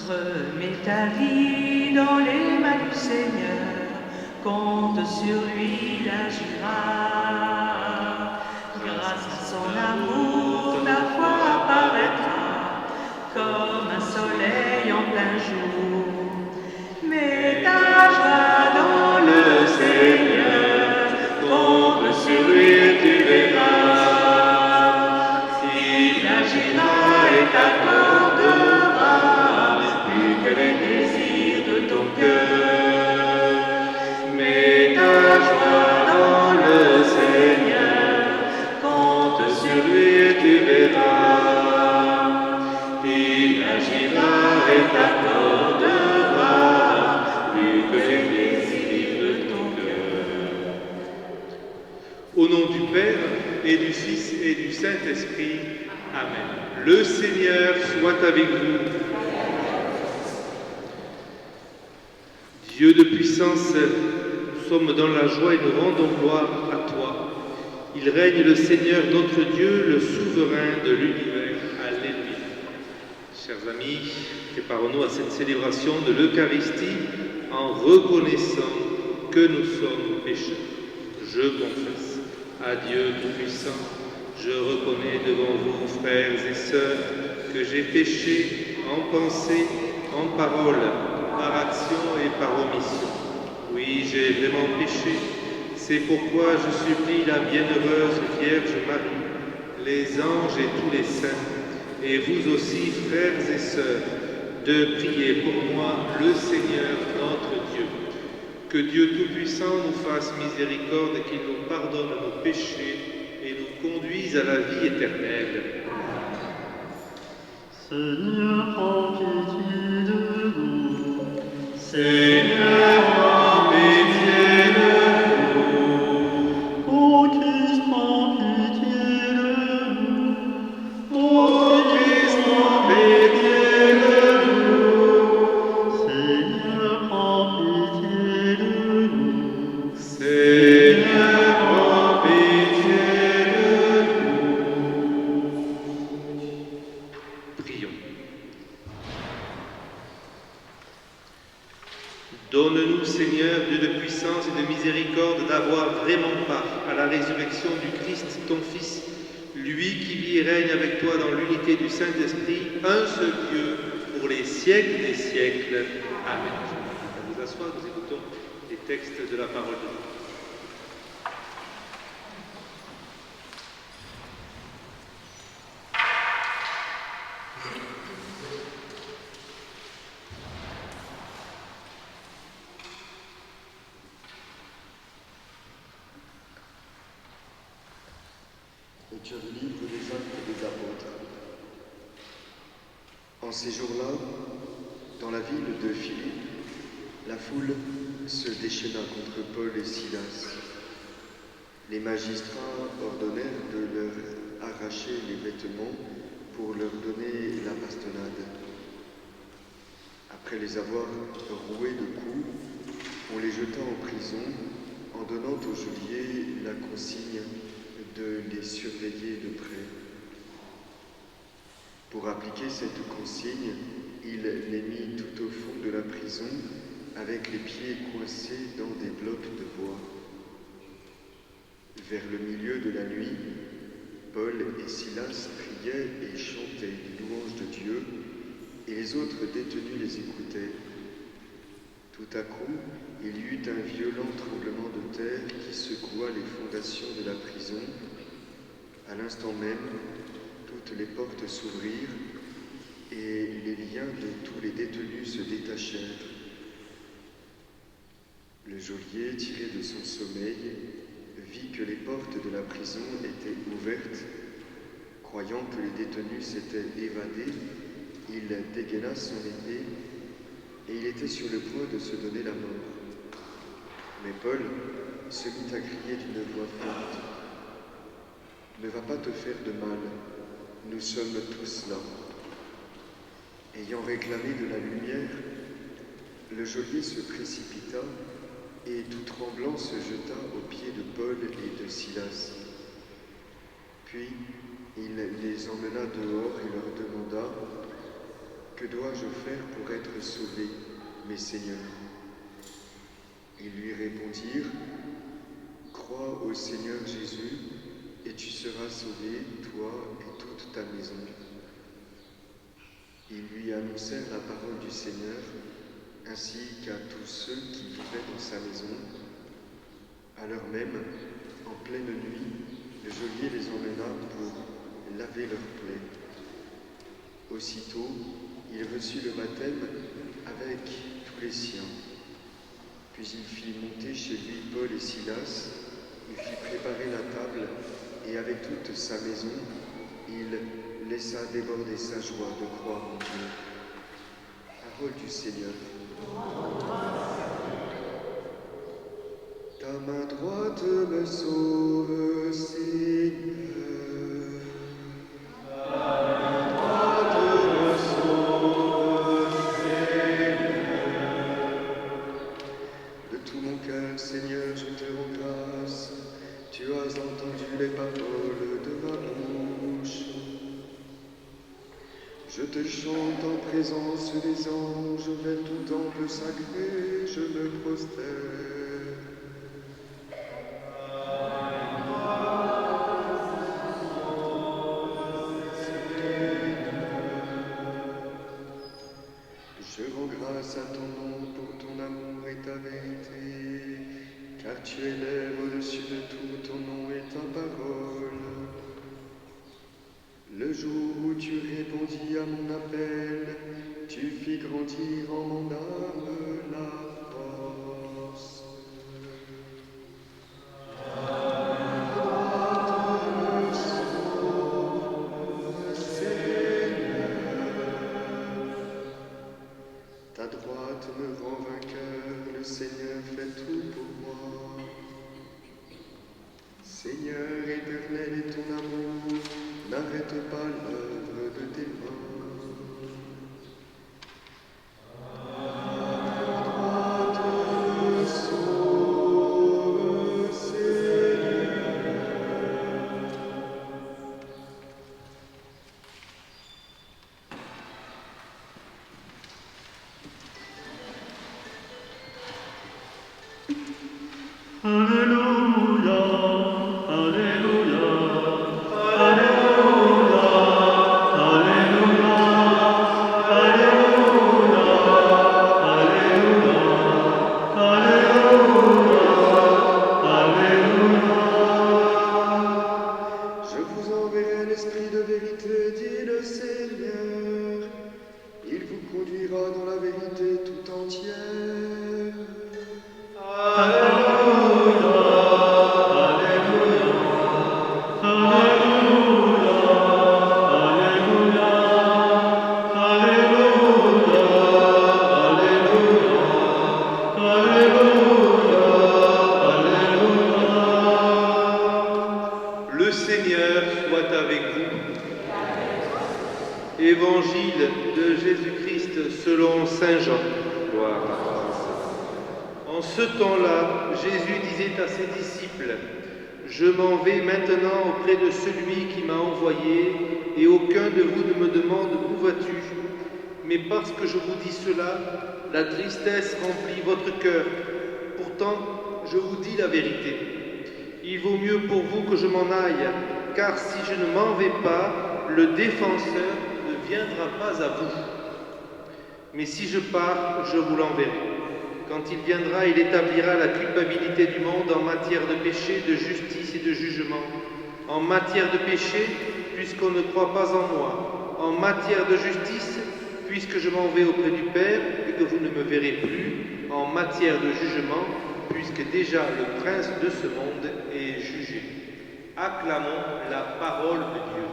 Remets ta vie dans les mains du Seigneur, compte sur lui, il agira. Grâce à son amour, ta foi apparaîtra comme un soleil en plein jour. Mets ta joie dans le Seigneur, compte sur lui, tu verras. Il agira et t'accordera plus que les désirs de ton cœur. Mets ta joie dans le Seigneur, compte sur lui et tu verras. Il agira et t'accordera plus que les désirs de ton cœur. Au nom du Père et du Fils et du Saint-Esprit, Amen. Le Seigneur soit avec vous. Dieu de puissance, nous sommes dans la joie et nous rendons gloire à toi. Il règne le Seigneur notre Dieu, le souverain de l'univers. Alléluia. Chers amis, préparons-nous à cette célébration de l'Eucharistie en reconnaissant que nous sommes pécheurs. Je confesse à Dieu Tout-Puissant, je reconnais devant vous, frères et sœurs, que j'ai péché en pensée, en parole, par action et par omission. Oui, j'ai vraiment péché. C'est pourquoi je supplie la bienheureuse Vierge Marie, les anges et tous les saints, et vous aussi, frères et sœurs, de prier pour moi le Seigneur notre Dieu. Que Dieu Tout-Puissant nous fasse miséricorde et qu'il nous pardonne nos péchés et nous conduise à la vie éternelle. Seigneur, prends pitié de nous. Seigneur, prends pitié de nous. Ô Christ, prends pitié de nous. Ô Christ, prends pitié de nous. Seigneur, prends pitié de nous. Seigneur, prends pitié de nous. Prions. Donne-nous, Seigneur, Dieu de puissance et de miséricorde, d'avoir vraiment part à la résurrection du Christ, ton Fils, lui qui vit et règne avec toi dans l'unité du Saint-Esprit, un seul Dieu, pour les siècles des siècles. Amen. Je vous invite à vous asseoir, nous écoutons les textes de la parole de Dieu. Lecture du livre des Actes des Apôtres. En ces jours-là, dans la ville de Philippe, la foule se déchaîna contre Paul et Silas. Les magistrats ordonnèrent de leur arracher les vêtements pour leur donner la bastonnade. Après les avoir roués de coups, on les jeta en prison en donnant aux geôliers la consigne de les surveiller de près. Pour appliquer cette consigne, il les mit tout au fond de la prison, avec les pieds coincés dans des blocs de bois. Vers le milieu de la nuit, Paul et Silas priaient et chantaient les louanges de Dieu, et les autres détenus les écoutaient. Tout à coup, il y eut un violent tremblement de terre qui secoua les fondations de la prison. À l'instant même, toutes les portes s'ouvrirent et les liens de tous les détenus se détachèrent. Le geôlier, tiré de son sommeil, vit que les portes de la prison étaient ouvertes. Croyant que les détenus s'étaient évadés, il dégaina son épée et il était sur le point de se donner la mort. Mais Paul se mit à crier d'une voix forte : « Ne va pas te faire de mal, nous sommes tous là. » Ayant réclamé de la lumière, le geôlier se précipita et tout tremblant se jeta aux pieds de Paul et de Silas. Puis il les emmena dehors et leur demanda : « que dois-je faire pour être sauvé, mes seigneurs? Ils lui répondirent, crois au Seigneur Jésus, et tu seras sauvé, toi et toute ta maison. Ils lui annoncèrent la parole du Seigneur, ainsi qu'à tous ceux qui vivaient dans sa maison. À l'heure même, en pleine nuit, le geôlier les emmena pour laver leurs plaies. Aussitôt, il reçut le baptême avec tous les siens. Puis il fit monter chez lui Paul et Silas, il fit préparer la table, et avec toute sa maison, il laissa déborder sa joie de croire en Dieu. Parole du Seigneur. Ta main droite me sauve, Seigneur. Seigneur, je te rends grâce, tu as entendu les paroles de ma bouche. Je te chante en présence des anges, vers ton temple sacré, je me prosterne. Je rends grâce à ton nom pour ton amour et ta vérité. Car tu élèves au-dessus de tout, ton nom est ta parole. Le jour où tu répondis à mon appel, tu fis grandir en mon âme la force. Ta droite me rend vainqueur, le Seigneur fait tout pour moi. Seigneur éternel, et ton amour n'arrête pas l'œuvre de tes mains. Ta droite me sauve, Seigneur. Alléluia, Alléluia, Je vous enverrai l'Esprit de vérité, dit le Seigneur. Il vous conduira dans la vérité tout entière. Le Seigneur soit avec vous. Évangile de Jésus-Christ selon Saint Jean. Gloire à toi. En ce temps-là, Jésus disait à ses disciples, « Je m'en vais maintenant auprès de celui qui m'a envoyé, et aucun de vous ne me demande où vas-tu. Mais parce que je vous dis cela, la tristesse remplit votre cœur. Pourtant, je vous dis la vérité. Il vaut mieux pour vous que je m'en aille, car si je ne m'en vais pas, le défenseur ne viendra pas à vous. Mais si je pars, je vous l'enverrai. Quand il viendra, il établira la culpabilité du monde en matière de péché, de justice et de jugement. En matière de péché, puisqu'on ne croit pas en moi. En matière de justice, puisque je m'en vais auprès du Père et que vous ne me verrez plus. En matière de jugement, puisque déjà le prince de ce monde est jugé. Acclamons la parole de Dieu.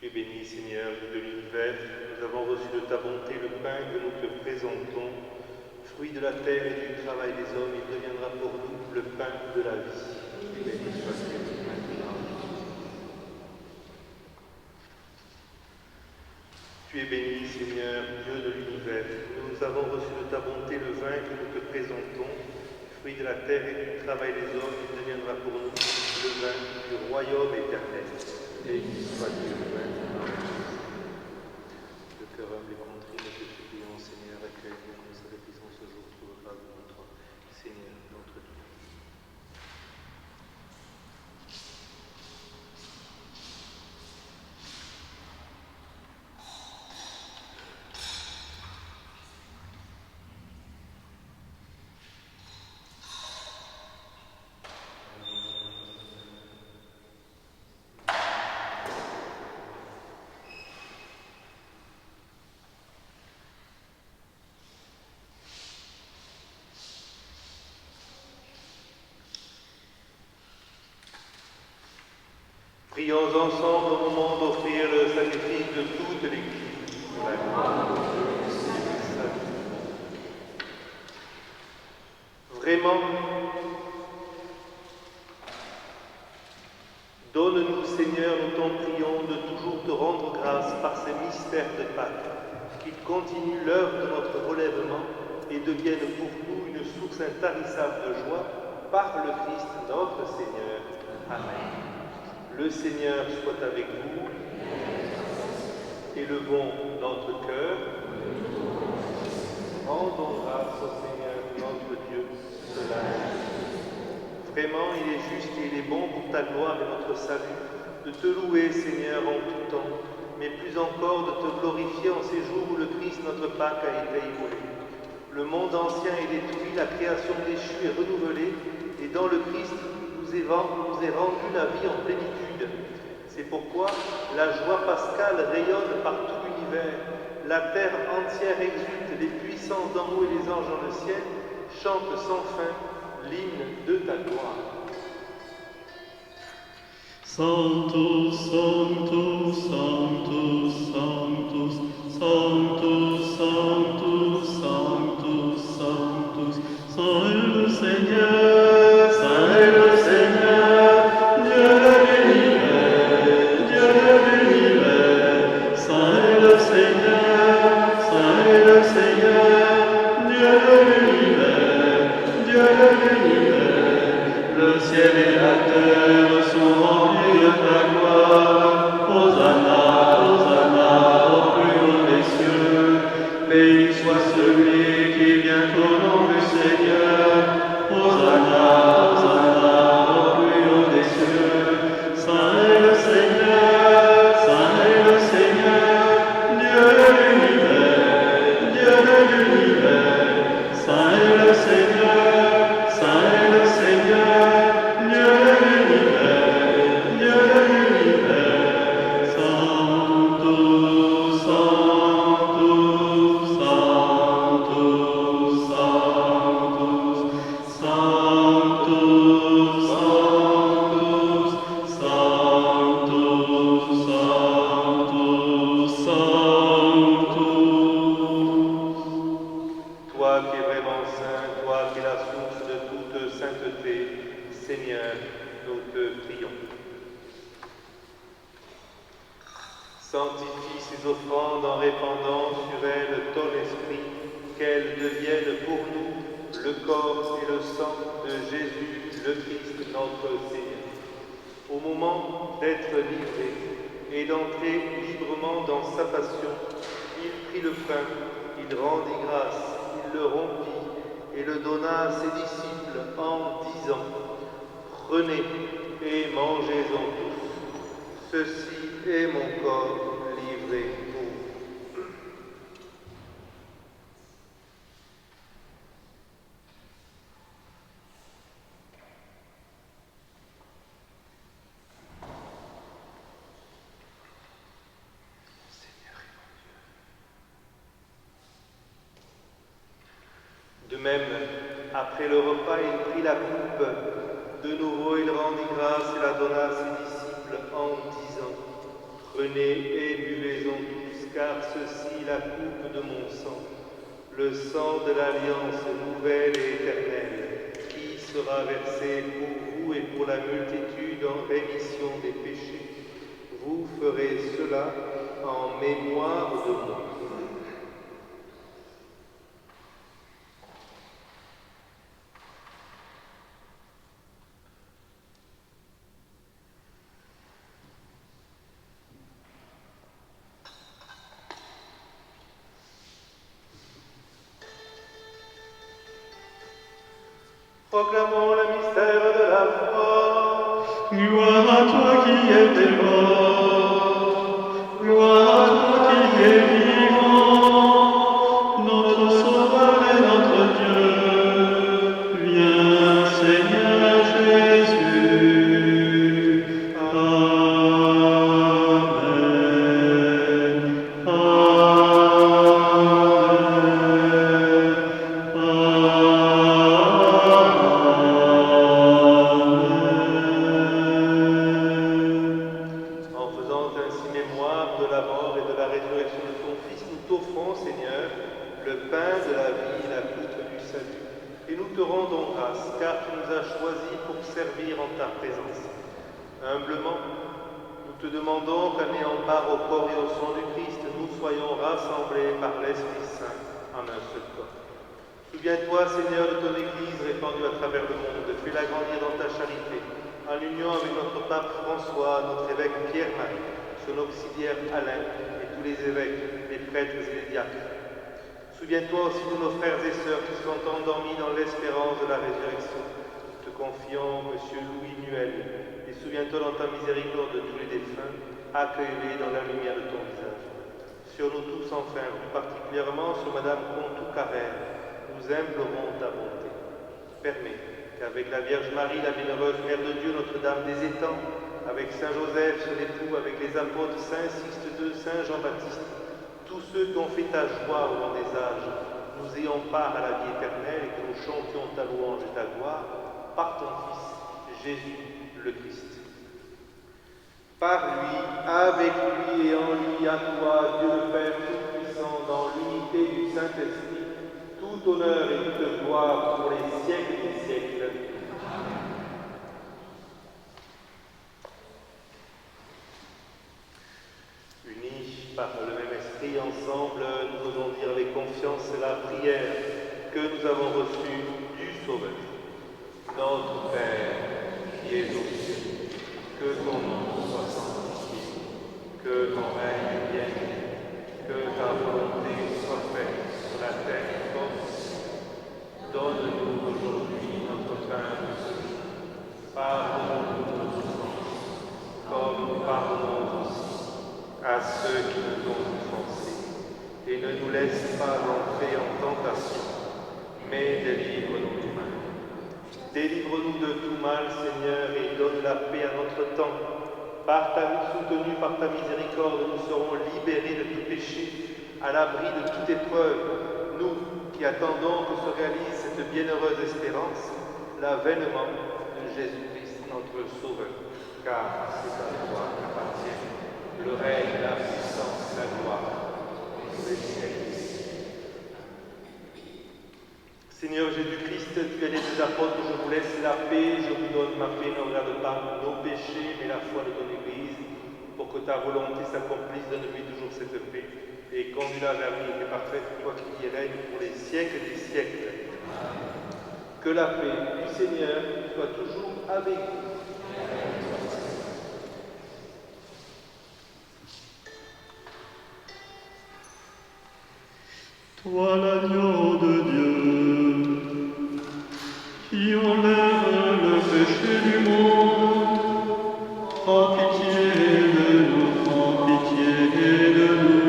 Tu es béni, Seigneur, de l'univers. Nous avons reçu de ta bonté le pain que nous te présentons. Fruit de la terre et du travail des hommes, il deviendra pour nous le pain de la vie. Et béni sois-tu maintenant. Tu es béni, Seigneur, Dieu de l'univers. Nous avons reçu de ta bonté le vin que nous te présentons. Fruit de la terre et du travail des hommes, il deviendra pour nous le vin du royaume éternel. Béni sois-tu maintenant. Le cœur humble et contrit, nous te supplions, Seigneur, accueille-nous comme nous sacrifions ce jour, trouve grâce devant toi, Seigneur, notre Dieu. Prions ensemble au moment d'offrir le sacrifice de toute l'Église. Vraiment, donne-nous, Seigneur, nous t'en prions, de toujours te rendre grâce par ces mystères de Pâques, qu'ils continuent l'heure de notre relèvement et deviennent pour nous une source intarissable de joie par le Christ notre Seigneur. Amen. Le Seigneur soit avec vous. Élevons notre cœur. Rendons grâce au Seigneur notre Dieu. Cela est. Vraiment, il est juste et il est bon pour ta gloire et notre salut de te louer, Seigneur, en tout temps, mais plus encore de te glorifier en ces jours où le Christ, notre Pâque, a été immolé. Le monde ancien est détruit, la création déchue est renouvelée, et dans le Christ, nous est rendu la vie en plénitude. C'est pourquoi la joie pascale rayonne par tout l'univers. La terre entière exulte, les puissances d'en haut et les anges dans le ciel chantent sans fin l'hymne de ta gloire. Sanctus, Sanctus, Sanctus, Sanctus, Sanctus, Sanctus, Sanctus, Sanctus, Saint est le Seigneur, Saint est le Seigneur, Dieu de l'univers, Dieu de l'univers, Saint est le Seigneur, Saint est le Seigneur, Dieu de l'univers, Dieu de l'univers, le ciel et la terre sont remplis de ta gloire. Hosanna, Hosanna, au plus haut des cieux. Béni soit celui qui vient au nom du Seigneur. Hosanna, Hosanna, au plus haut des cieux. Saint est le Seigneur, Saint est le Seigneur, Dieu de l'univers, Dieu de l'univers. Saint est le Seigneur, Saint est le Seigneur, Dieu de l'univers, Dieu de l'univers. Sanctus, Sanctus, Sanctus, Sanctus, Sanctus, Sanctus, Sanctus, Sanctus, Sanctus. Toi qui es vraiment saint, toi qui es la source de toute sainteté, Seigneur, nous te prions. Sanctifie ces offrandes en répandant sur elles ton esprit, qu'elles deviennent pour nous le corps et le sang de Jésus, le Christ, notre Seigneur. Au moment d'être livré et d'entrer librement dans sa passion, il prit le pain, il rendit grâce, il le rompit et le donna à ses disciples en disant : « Prenez et mangez-en tous. Ceci est mon corps livré pour vous. » De même, après le repas, il prit la coupe. De nouveau, il rendit grâce et la donna à ses disciples en disant : « Venez et buvez-en tous, car ceci est la coupe de mon sang, le sang de l'alliance nouvelle et éternelle, qui sera versé pour vous et pour la multitude en rémission des péchés. Vous ferez cela en mémoire de moi. Proclamons le mystère de la foi. Gloire à toi qui étais mort, gloire à toi qui es vivant, notre Sauveur et notre Dieu. Viens, Seigneur Jésus. Amen. En faisant ainsi mémoire de la mort et de la résurrection de ton Fils, nous t'offrons, Seigneur, le pain de la vie et la coupe du salut. Et nous te rendons grâce, car tu nous as choisis pour servir en ta présence. Humblement, nous te demandons qu'en ayant part au corps et au sang du Christ, nous soyons rassemblés par l'Esprit Saint en un seul corps. Souviens-toi, Seigneur, de ton Église répandue à travers le monde. Fais-la grandir dans ta charité, en union avec notre pape François, notre évêque Pierre-Marie, son auxiliaire Alain et tous les évêques, les prêtres et les diacres. Souviens-toi aussi de nos frères et sœurs qui sont endormis dans l'espérance de la résurrection. Nous te confions M. Louis Nuel, et souviens-toi dans ta miséricorde de tous les défunts, accueille-les dans la lumière de ton visage. Sur nous tous enfin, plus particulièrement sur Madame Contou-Carrère, nous implorons ta bonté. Permets qu'avec la Vierge Marie, la bienheureuse Mère de Dieu, Notre-Dame des Étangs, avec Saint Joseph, son époux, avec les apôtres Saint Sixte II, Saint Jean-Baptiste, tous ceux qui ont fait ta joie au long des âges, nous ayons part à la vie éternelle et que nous chantions ta louange et ta gloire par ton Fils, Jésus le Christ. Par lui, avec lui et en lui, à toi, Dieu le Père Tout-Puissant, dans l'unité du Saint-Esprit, tout honneur et toute gloire pour les siècles des siècles. Unis par le même esprit, ensemble, nous faisons dire avec confiance la prière que nous avons reçue du Sauveur. Notre Père, qui es aux cieux, que ton nom soit sanctifié, que ton règne vienne, que ta volonté soit faite sur la terre comme au ciel. Donne-nous aujourd'hui notre pain de ce jour. Pardonne-nous nos offenses, comme nous pardonnons aussi à ceux qui nous ont offensés. Et ne nous laisse pas entrer en tentation, mais délivre-nous du mal. Délivre-nous de tout mal, Seigneur, et donne la paix à notre temps. Soutenus par ta miséricorde, nous serons libérés de tout péché, à l'abri de toute épreuve. Nous qui attendons que se réalise cette bienheureuse espérance, l'avènement de Jésus-Christ, notre Sauveur. Car c'est à toi qu'appartiennent le règne, la puissance, la gloire, pour les siècles. Seigneur Jésus-Christ, tu as dit aux apôtres, je vous laisse la paix, je vous donne ma paix, ne regarde pas nos péchés, mais la foi de ton Église, pour que ta volonté s'accomplisse, donne-lui toujours cette paix, et conduis-la vers la vérité parfaite, toi qui y règnes pour les siècles des siècles. Que la paix du Seigneur soit toujours avec vous. Toi l'agneau de Dieu, qui enlève le péché du monde, prends pitié de nous, prends pitié de nous.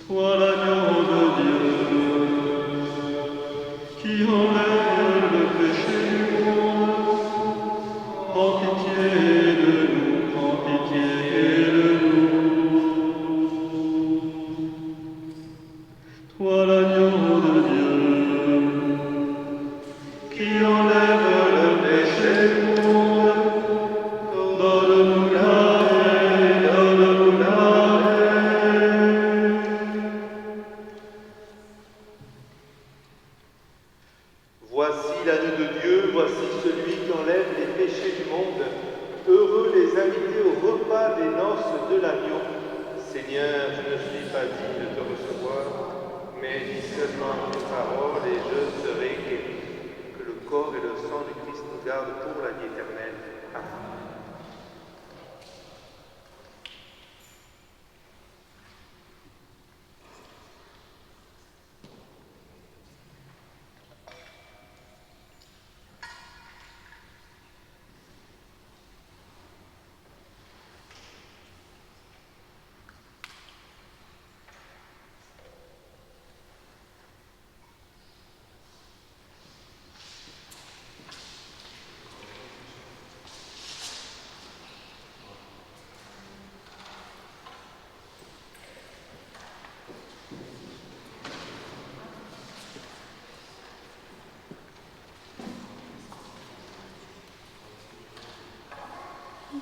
Toi l'agneau de Dieu, qui enlève le péché du monde, prends pitié de nous, prends pitié de nous. Toi l'agneau de Dieu, qui enlève le péché du monde, du monde, heureux les invités au repas des noces de l'agneau. Seigneur, je ne suis pas digne de te recevoir, mais dis seulement une parole et je serai guéri. Que le corps et le sang du Christ nous gardent pour la vie éternelle. Amen.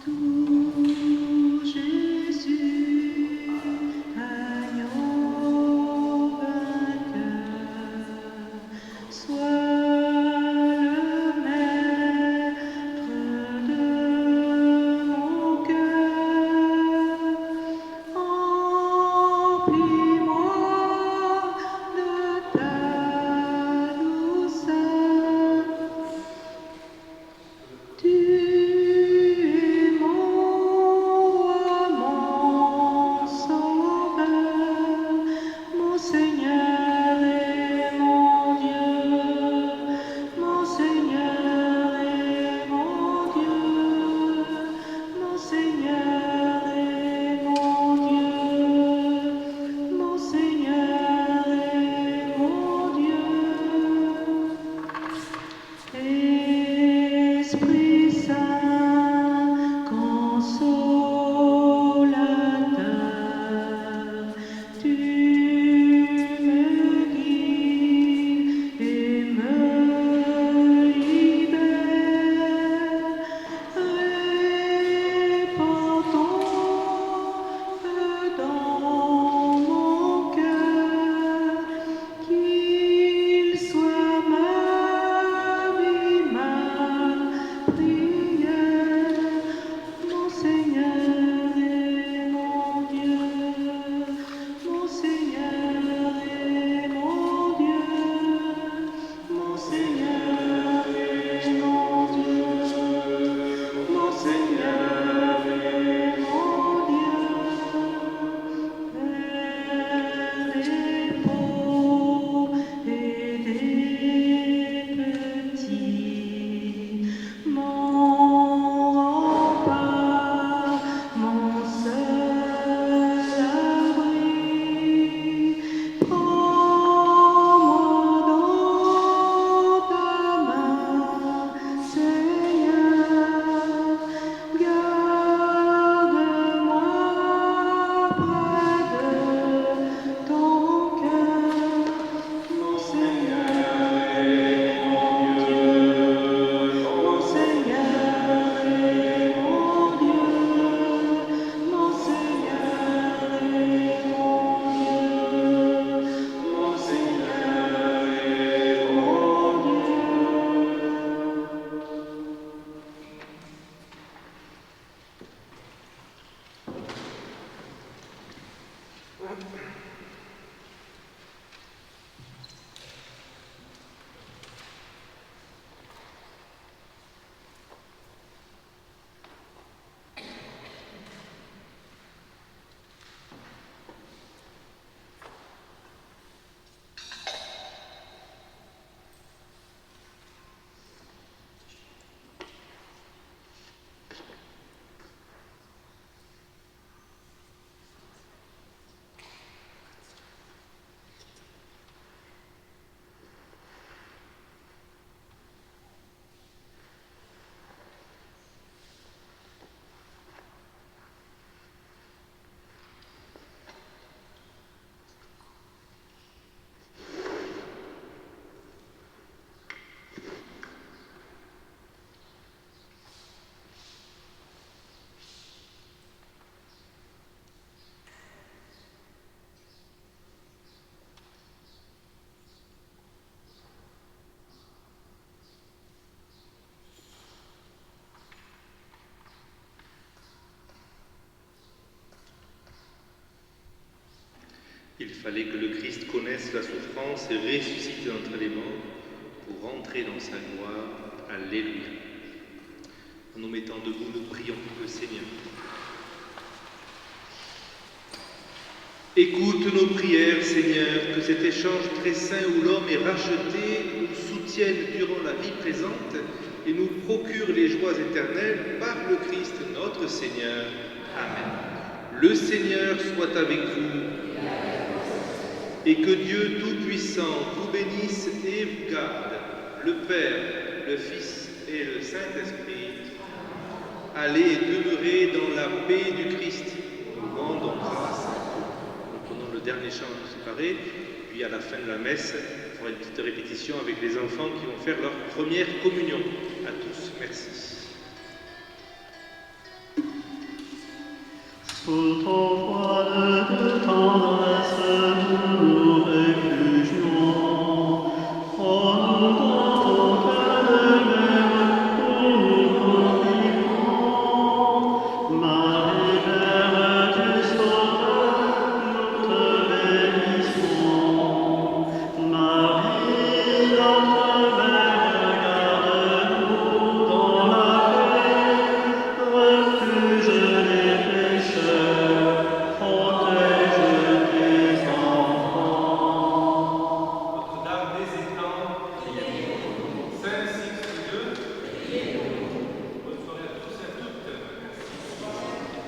Doux Jésus, agneau vainqueur, sois le maître de mon cœur. Emplis-moi de ta douceur. Tu es mon roi, mon fallait que le Christ connaisse la souffrance et ressuscite d'entre les morts pour rentrer dans sa gloire. Alléluia. En nous mettant debout, nous prions le Seigneur. Écoute nos prières, Seigneur, que cet échange très saint où l'homme est racheté nous soutienne durant la vie présente et nous procure les joies éternelles par le Christ notre Seigneur. Amen. Le Seigneur soit avec vous et que Dieu Tout-Puissant vous bénisse et vous garde, le Père, le Fils et le Saint-Esprit. Allez demeurer dans la paix du Christ. Nous rendons grâce. Nous prenons le dernier chant séparé, puis à la fin de la messe, on fera une petite répétition avec les enfants qui vont faire leur première communion. À tous, merci. Sous ton voile de tendresse,